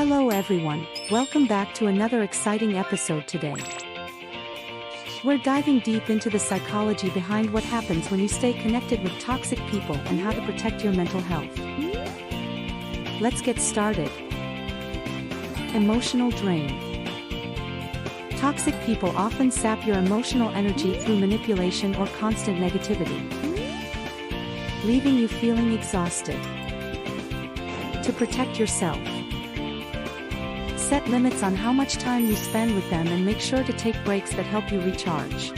Hello everyone, welcome back to another exciting episode today. We're diving deep into the psychology behind what happens when you stay connected with toxic people and how to protect your mental health. Let's get started. Emotional drain. Toxic people often sap your emotional energy through manipulation or constant negativity, leaving you feeling exhausted. To protect yourself, set limits on how much time you spend with them and make sure to take breaks that help you recharge.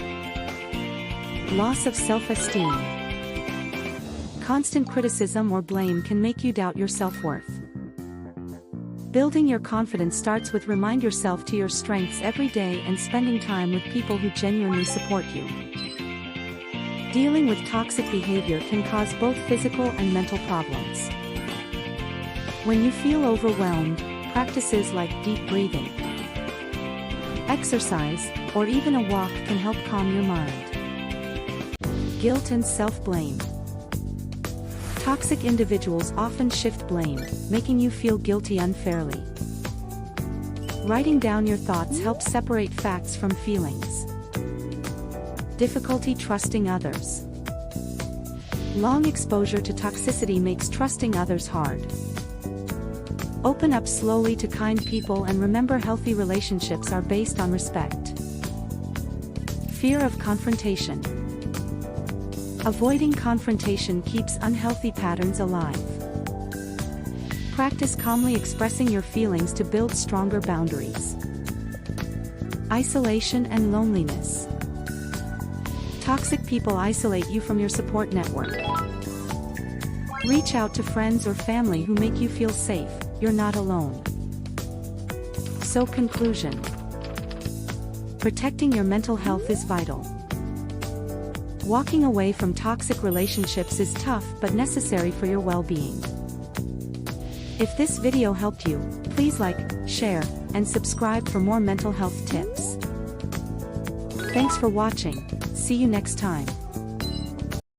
Loss of self-esteem. Constant criticism or blame can make you doubt your self-worth. Building your confidence starts with remind yourself to your strengths every day and spending time with people who genuinely support you. Dealing with toxic behavior can cause both physical and mental problems. When you feel overwhelmed, practices like deep breathing, exercise, or even a walk can help calm your mind. Guilt and self-blame. Toxic individuals often shift blame, making you feel guilty unfairly. Writing down your thoughts helps separate facts from feelings. Difficulty trusting others. Long exposure to toxicity makes trusting others hard. Open up slowly to kind people and remember healthy relationships are based on respect. Fear of confrontation. Avoiding confrontation keeps unhealthy patterns alive. Practice calmly expressing your feelings to build stronger boundaries. Isolation and loneliness. Toxic people isolate you from your support network. Reach out to friends or family who make you feel safe. You're not alone. So conclusion. Protecting your mental health is vital. Walking away from toxic relationships is tough but necessary for your well-being. If this video helped you, please like, share, and subscribe for more mental health tips. Thanks for watching. See you next time.